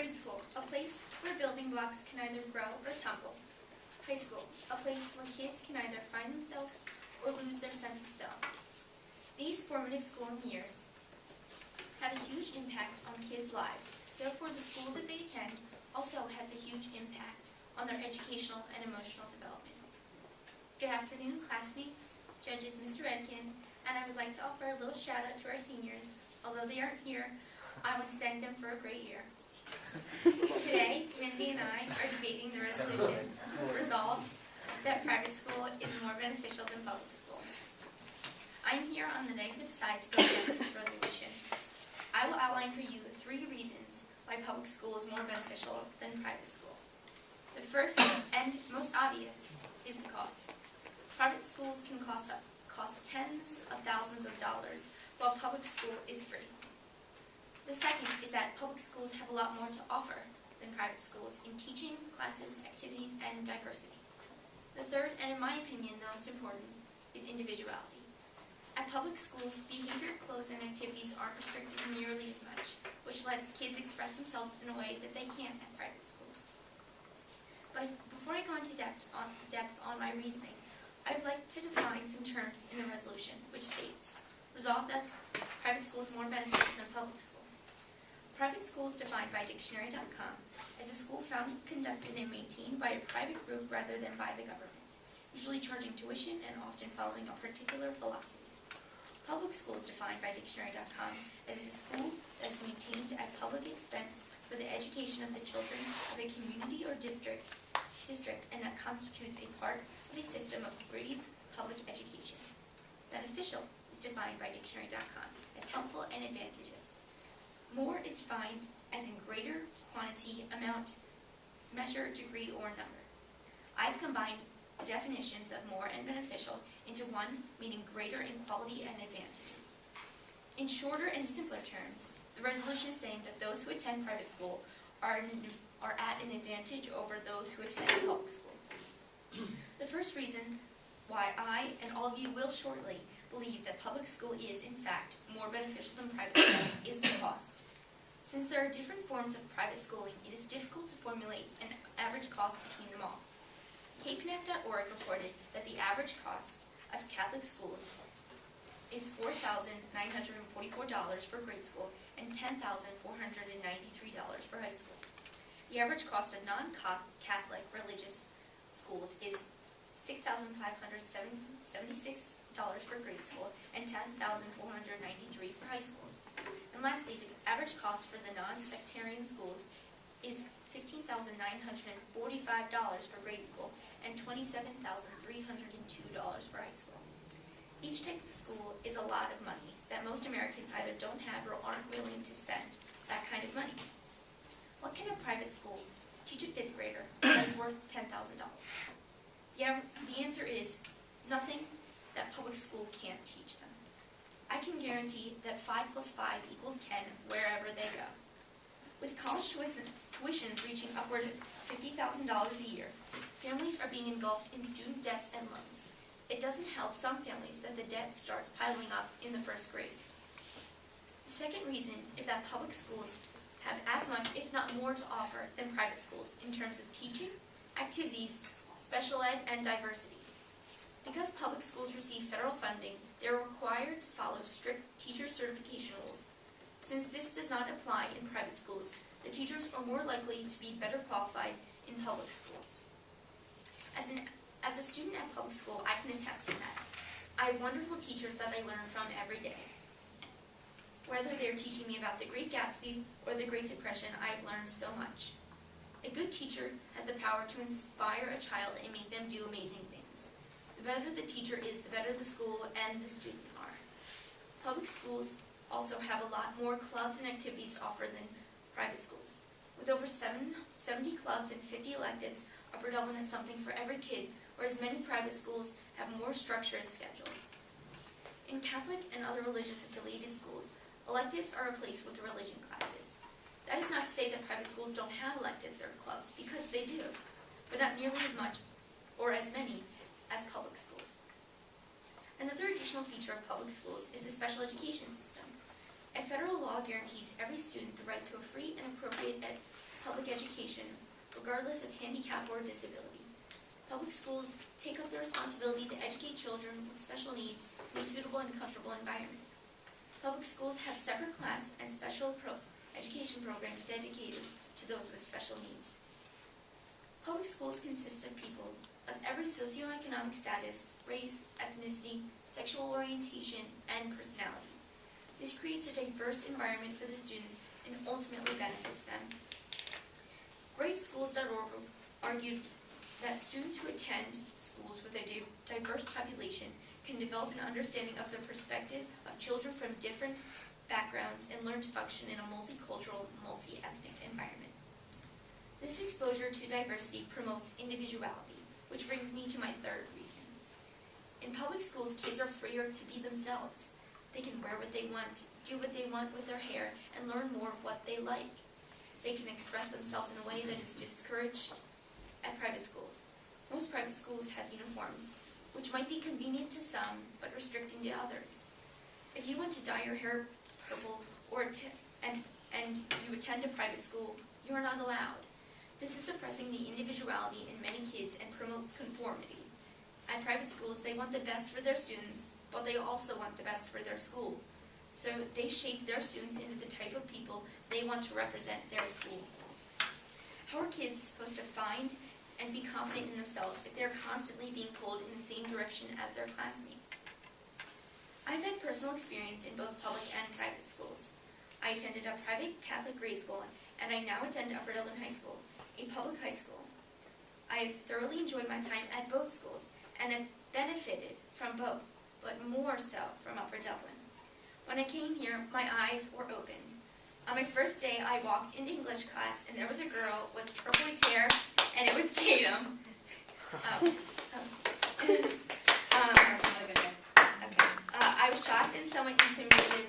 Grade school, a place where building blocks can either grow or tumble. High school, a place where kids can either find themselves or lose their sense of self. These formative schooling years have a huge impact on kids' lives. Therefore, the school that they attend also has a huge impact on their educational and emotional development. Good afternoon, classmates, judges, Mr. Edkin, and I would like to offer a little shout out to our seniors. Although they aren't here, I want to thank them for a great year. Today, Mindy and I are debating the resolution resolved that private school is more beneficial than public school. I am here on the negative side to go against this resolution. I will outline for you 3 reasons why public school is more beneficial than private school. The first and most obvious is the cost. Private schools can cost tens of thousands of dollars, while public school is free. The second is that public schools have a lot more to offer than private schools in teaching, classes, activities, and diversity. The third, and in my opinion the most important, is individuality. At public schools, behavior, clothes, and activities aren't restricted nearly as much, which lets kids express themselves in a way that they can't at private schools. But before I go into depth on my reasoning, I'd like to define some terms in the resolution, which states, resolve that private school is more beneficial than public school. Private school is defined by Dictionary.com as a school founded, conducted, and maintained by a private group rather than by the government, usually charging tuition and often following a particular philosophy. Public school is defined by Dictionary.com as a school that is maintained at public expense for the education of the children of a community or district, and that constitutes a part of a system of free public education. Beneficial is defined by Dictionary.com as helpful and advantageous. More is defined as in greater quantity, amount, measure, degree, or number. I've combined the definitions of more and beneficial into one, meaning greater in quality and advantages. In shorter and simpler terms, the resolution is saying that those who attend private school are at an advantage over those who attend public school. The first reason why I and all of you will shortly believe that public school is, in fact, more beneficial than private school is the cost. Since there are different forms of private schooling, it is difficult to formulate an average cost between them all. KPNet.org reported that the average cost of Catholic schools is $4,944 for grade school and $10,493 for high school. The average cost of non-Catholic religious schools is $6,576 for grade school and $10,493 for high school. And lastly, the average cost for the non-sectarian schools is $15,945 for grade school and $27,302 for high school. Each type of school is a lot of money that most Americans either don't have or aren't willing to spend that kind of money. What can a private school teach a 5th grader that's worth $10,000? The answer is nothing that public school can't teach them. I can guarantee that 5 + 5 = 10 wherever they go. With college tuitions reaching upward of $50,000 a year, families are being engulfed in student debts and loans. It doesn't help some families that the debt starts piling up in the 1st grade. The second reason is that public schools have as much, if not more, to offer than private schools in terms of teaching, activities, special ed, and diversity. Because public schools receive federal funding, they are required to follow strict teacher certification rules. Since this does not apply in private schools, the teachers are more likely to be better qualified in public schools. As a student at public school, I can attest to that. I have wonderful teachers that I learn from every day. Whether they're teaching me about the Great Gatsby or the Great Depression, I have learned so much. A good teacher has the power to inspire a child and make them do amazing things. The better the teacher is, the better the school and the student are. Public schools also have a lot more clubs and activities to offer than private schools. With over 70 clubs and 50 electives, Upper Dublin has something for every kid, whereas many private schools have more structured schedules. In Catholic and other religious affiliated schools, electives are replaced with religion classes. That is not to say that private schools don't have electives or clubs, because they do, but not nearly as much or as many as public schools. Another additional feature of public schools is the special education system. A federal law guarantees every student the right to a free and appropriate public education, regardless of handicap or disability. Public schools take up the responsibility to educate children with special needs in a suitable and comfortable environment. Public schools have separate class and special education programs dedicated to those with special needs. Public schools consist of people of every socioeconomic status, race, ethnicity, sexual orientation, and personality. This creates a diverse environment for the students and ultimately benefits them. GreatSchools.org argued that students who attend schools with a diverse population can develop an understanding of the perspective of children from different backgrounds and learn to function in a multicultural, multi-ethnic environment. This exposure to diversity promotes individuality, which brings me to my third reason. In public schools, kids are freer to be themselves. They can wear what they want, do what they want with their hair, and learn more of what they like. They can express themselves in a way that is discouraged at private schools. Most private schools have uniforms, which might be convenient to some, but restricting to others. If you want to dye your hair purple and you attend a private school, you are not allowed. This is suppressing the individuality in many kids and promotes conformity. At private schools, they want the best for their students, but they also want the best for their school. So they shape their students into the type of people they want to represent their school. How are kids supposed to find and be confident in themselves if they're constantly being pulled in the same direction as their classmates? I've had personal experience in both public and private schools. I attended a private Catholic grade school, and I now attend Upper Dublin High School, a public high school. I have thoroughly enjoyed my time at both schools, and have benefited from both, but more so from Upper Dublin. When I came here, my eyes were opened. On my first day, I walked into English class, and there was a girl with turquoise hair, and it was Tatum. I was shocked and somewhat intimidated.